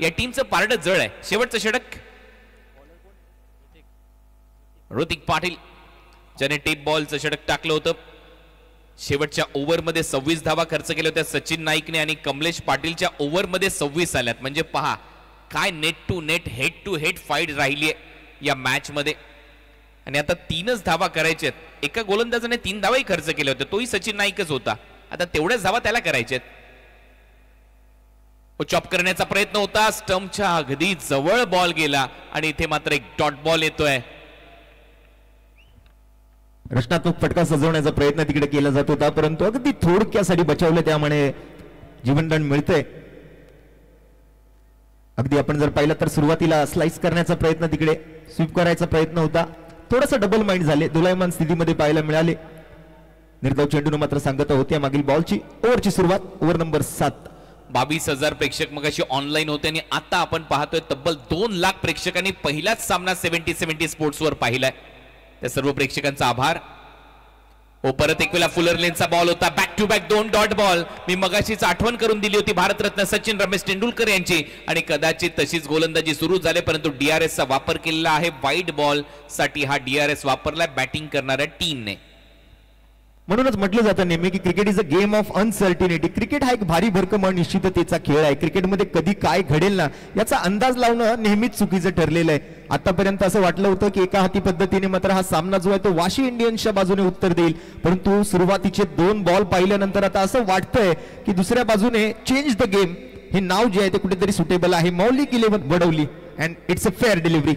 या टीमचं पारड जळ आहे. शेवटचं षटक ऋतिक पाटील ज्याने टेप बॉलचं षटक टाकलं होतं. शेवटच्या ओव्हरमध्ये 26 धावा खर्च केल्या होत्या सचिन नाईकने आणि कमलेश पाटीलच्या ओव्हरमध्ये 26 आल्यात. म्हणजे पहा काय net to net head to head fight राहिली आहे या मॅच मध्ये. आणि आता 3च धावा करायच्यात. एका गोलंदाजाने 3 धावाही खर्च केले होते, तोही सचिन नाईकच होता. आता तेवढ्याच धावा त्याला करायच्यात. चॉप करण्याचा प्रयत्न होता, स्टंपच्या अगदी जवळ बॉल गेला आणि इथे मात्र एक डॉट बॉल येतोय. रचनात्मक फटका सजवण्याचा प्रयत्न तिकडे केला जात होता, परंतु अगदी थोडक्यासाठी बचावलं, त्यामुळे जीवनदान मिळतंय. अगदी आपण जर पाहिलं तर सुरुवातीला स्लाइस करण्याचा प्रयत्न, तिकडे स्वीप करायचा प्रयत्न होता, थोडासा डबल माइंड झाले, दोलायमान स्थितीमध्ये पाहायला मिळाले. निर्धाव चेंडूने मात्र सांगता होत्या मागील बॉलची. ओव्हरची सुरुवात, ओव्हर नंबर 7. 22,000 प्रेक्षक मगाशी ऑनलाईन होते आणि आता आपण पाहतोय तब्बल 2 लाख प्रेक्षकांनी पहिलाच सामना 70-70 स्पोर्ट्स वर पाहिलाय. त्या सर्व प्रेक्षकांचा आभार. परत एक वेळा फुलर लेनचा बॉल होता, back to back 2 dot ball. मी मगाशीच आठवण करून दिली होती भारतरत्न सचिन रमेश तेंडुलकर यांची, आणि कदाचित तशीच गोलंदाजी सुरू झाली, परंतु DRS चा वापर केलेला आहे. वाईड बॉल साठी हा DRS वापरलाय बॅटिंग करणाऱ्या टीमने. म्हणूनच म्हटलं जातं नेहमी की cricket is a game of uncertainty. Cricket हा एक भारी भरकम अनिश्चिततेचा खेळ आहे. क्रिकेटमध्ये कधी काय घडेल ना याचा अंदाज लावणं नेहमीच चुकीचं ठरलेलं आहे. आतापर्यंत असं वाटलं होतं की एका हाती पद्धतीने मात्र हा सामना जो आहे तो वाशी इंडियन्सच्या बाजूने उत्तर देईल, परंतु सुरुवातीचे 2 बॉल पाहिल्यानंतर आता असं वाटतंय की दुसऱ्या बाजूने चेंज द गेम हे नाव जे आहे ते कुठेतरी सुटेबल आहे. मौलिक 11 Wadavali and it's a fair delivery.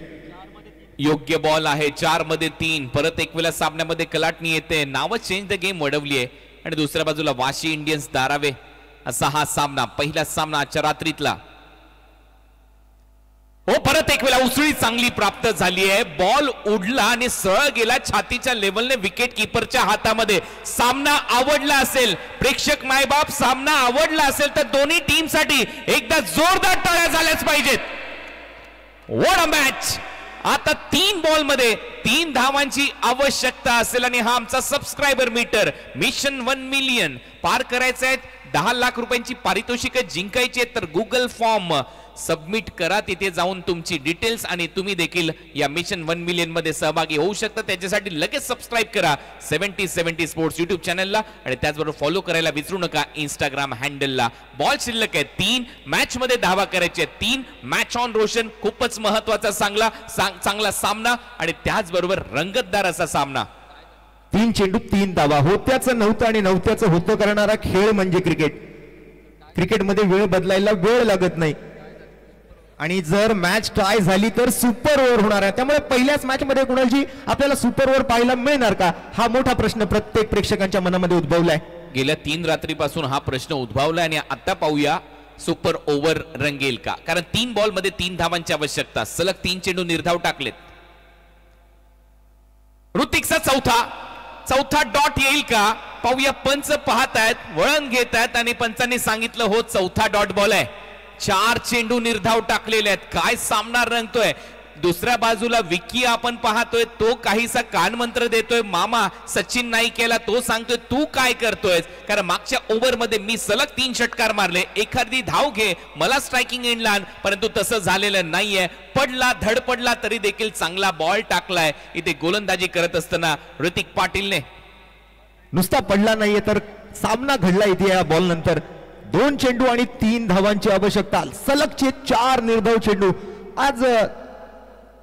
योग्य बॉल आहे. 4 मध्ये 3. परत एक वेळा सामन्यामध्ये कलाटणी येते. नावच चेंज द गेम वडवली आहे आणि दुसऱ्या बाजूला वाशी इंडियन्स दारावे असा हा सामना, पहिला सामना आजच्या रात्रीतला. परत एक वेळा उसळी चांगली प्राप्त झाली आहे. बॉल उडला आणि सरळ गेला छातीच्या लेवलने विकेट कीपरच्या हातामध्ये. सामना आवडला असेल, प्रेक्षक मायबाप सामना आवडला असेल तर दोन्ही टीमसाठी एकदा जोरदार टाळ्या झाल्याच पाहिजेत. What a match. आता 3 बॉल मध्ये 3 धावांची आवश्यकता असेल आणि हा आमचा सबस्क्रायबर मीटर मिशन 1 मिलियन पार करायचं आहे. 10 लाख रुपयांची पारितोषिक जिंकायची आहेत तर गुगल फॉर्म सबमिट करा. तिथे जाऊन तुमची डिटेल्स आणि तुम्ही देखील या मिशन 1 मिलियन मध्ये सहभागी होऊ शकता. त्याच्यासाठी लगेच सबस्क्राईब करा 70-70 स्पोर्ट्स युट्यूब चॅनलला आणि त्याचबरोबर फॉलो करायला विसरू नका इंस्टाग्राम हँडलला. बॉल शिल्लक आहे 3. मॅच मध्ये धावा करायचे 3. Match on Roshan. खूपच महत्वाचा चांगला सामना आणि त्याचबरोबर रंगतदार असा सामना. 3 चेंडू 3 धावा. होत्याचं नव्हतं आणि नव्हत्याचं होतं करणारा खेळ म्हणजे क्रिकेट. क्रिकेटमध्ये वेळ बदलायला वेळ लागत नाही आणि जर मॅच टाय झाली तर सुपर ओव्हर होणार आहे. त्यामुळे पहिल्याच मॅच मध्ये कुणाची आपल्याला सुपर ओव्हर पाहायला मिळणार का, हा मोठा प्रश्न प्रत्येक प्रेक्षकांच्या मनामध्ये उद्भवलाय. गेल्या 3 रात्रीपासून हा प्रश्न उद्भवलाय आणि आता पाहूया सुपर ओव्हर रंगेल का. कारण 3 बॉल मध्ये 3 धावांची आवश्यकता. सलग 3 चेंडू निर्धाव टाकलेत. ऋतिकचा चौथा डॉट येईल का पाहूया. पंच पाहतायत, वळण घेत आहेत आणि पंचांनी सांगितलं हो चौथा डॉट बॉल आहे. 4 चेंडू निर्धाव टाकलेले आहेत. काय सामना रंगतोय. दुसऱ्या बाजूला विकी आपण पाहतोय, तो काहीसा कानमंत्र देतोय. मामा सचिन नाईकला तो सांगतोय तू काय करतोय, कारण मागच्या ओव्हर मध्ये मी सलग 3 षटकार मारले, एखादी धाव घे, मला स्ट्रायकिंग एंड आण, परंतु तसं झालेलं नाहीये. धड पडला तरी देखील चांगला बॉल टाकलाय. इथे गोलंदाजी करत असताना ऋतिक पाटीलने नुसता पडला नाहीये तर सामना घडला इथे या बॉल नंतर. 2 चेंडू आणि 3 धावांची आवश्यकता. सलगचे 4 निर्धाव चेंडू. आज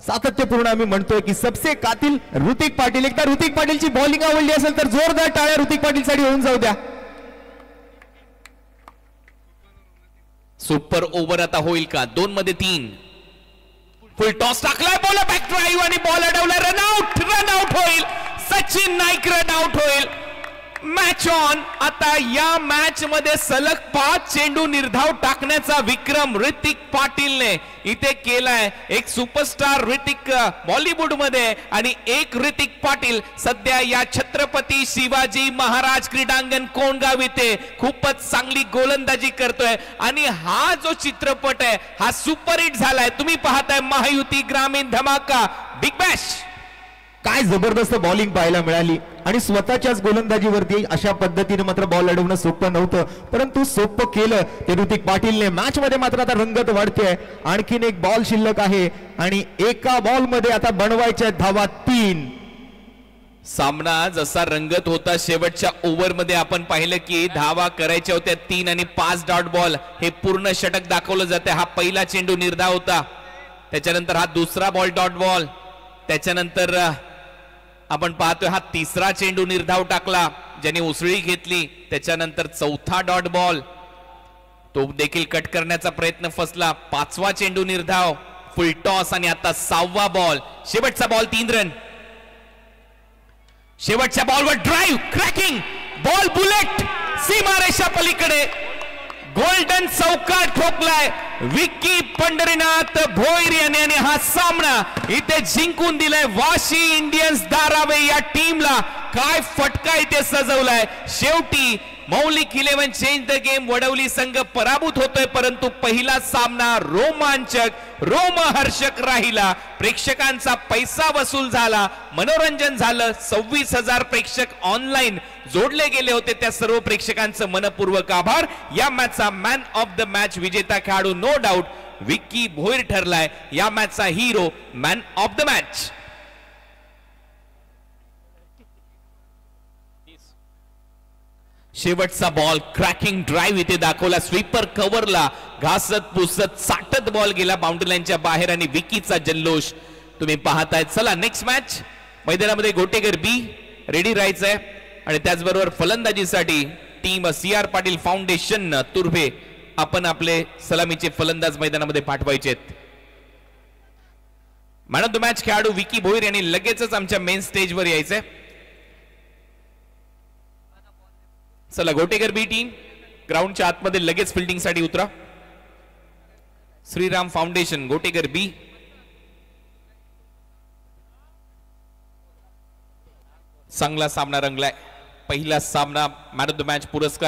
सातत्यपूर्ण आम्ही म्हणतोय की सबसे कातिल ऋतिक पाटील. एकदा ऋतिक पाटीलची बॉलिंग आवडली असेल तर जोरदार टाळ्या ऋतिक पाटील साठी होऊन जाऊ द्या. सुपर ओव्हर आता होईल का. 2 मध्ये 3. फुल टॉस टाकलाय, बॉल बॅक ड्राईव्ह आणि बॉल अडवलाय. रन आउट होईल. सचिन नाईक रन आउट होईल. Match on. आता या मॅच मध्ये सलग 5 चेंडू निर्धाव टाकण्याचा विक्रम ऋतिक पाटीलने इथे केलाय. एक सुपरस्टार ऋतिक बॉलिवूड मध्ये आणि एक ऋतिक पाटील सध्या या छत्रपती शिवाजी महाराज क्रीडांगण कोंडगाव इथे खूपच चांगली गोलंदाजी करतोय. आणि हा जो चित्रपट आहे हा सुपरहिट झालाय. तुम्ही पाहताय महायुती ग्रामीण धमाका बिग बॅश. काय जबरदस्त बॉलिंग पाहायला मिळाली. आणि स्वतःच्याच गोलंदाजीवरती अशा पद्धतीने मात्र बॉल अडवणं सोपं नव्हतं, परंतु सोपं केलं ते ऋतिक पाटीलने. मॅच मध्ये मात्र आता रंगत वाढते. आणखीन एक बॉल शिल्लक आहे आणि एका बॉल मध्ये आता बनवायच्या धावा 3. सामना जसा रंगत होता शेवटच्या ओव्हर मध्ये आपण पाहिलं की धावा करायच्या होत्या 3 आणि 5 डॉट बॉल हे पूर्ण षटक दाखवलं जाते. हा पहिला चेंडू निर्धाव होता, त्याच्यानंतर हा दुसरा बॉल डॉट बॉल, त्याच्यानंतर आपण पाहतोय हा तिसरा चेंडू निर्धाव टाकला ज्याने उसळी घेतली, त्याच्यानंतर चौथा डॉट बॉल तो देखील कट करण्याचा प्रयत्न फसला, 5वा चेंडू निर्धाव, फुल टॉस आणि आता 6वा बॉल, शेवटचा बॉल 3 रन. शेवटच्या बॉलवर ड्राइव्ह क्रॅकिंग बॉल बुलेट सीमारेषा पलीकडे गोल्डन चौकार ठोकलाय विक्की पंढरीनाथ भोईर यांनी आणि हा सामना इथे जिंकून दिलाय वाशी इंडियन्स धारावे या टीमला. काय फटका इथे सजवलाय. शेवटी मौलिक 11 चेंज द गेम वडवली संघ पराभूत होतोय, परंतु पहिला सामना रोमांचक रोमहर्षक राहिला. प्रेक्षकांचा पैसा वसूल झाला, मनोरंजन झालं. 26,000 प्रेक्षक ऑनलाईन जोडले गेले होते. त्या सर्व प्रेक्षकांचं मनपूर्वक आभार. या मॅचचा मॅन ऑफ द मॅच विजेता खेळाडू नो डाऊट विक्की भोईर ठरलाय. या मॅचचा hero man of the match. शेवटचा बॉल क्रॅकिंग ड्राइव्ह इथे दाखवला, स्वीपर कव्हरला घासत पुसत साठत बॉल गेला बाउंड्री लाईनच्या बाहेर आणि विकीचा जल्लोष तुम्ही पाहताय. चला नेक्स्ट मॅच. मैदानामध्ये गोटेकर बी रेडी राहायचंय आणि त्याचबरोबर फलंदाजीसाठी team CR Patil foundation Turbhe आपण आपले सलामीचे फलंदाज मैदानामध्ये पाठवायचे. मॅन ऑफ द मॅच खेळाडू विकी भोईर यांनी लगेचच आमच्या मेन स्टेजवर यायचंय. चला गोटेकर बी टीम ग्राउंडच्या आतमध्ये लगेच फिल्डिंग साठी उतरा. श्रीराम फाउंडेशन गोटेकर बी. चांगला सामना रंगलाय. पहिला सामना मॅन ऑफ द मॅच पुरस्कार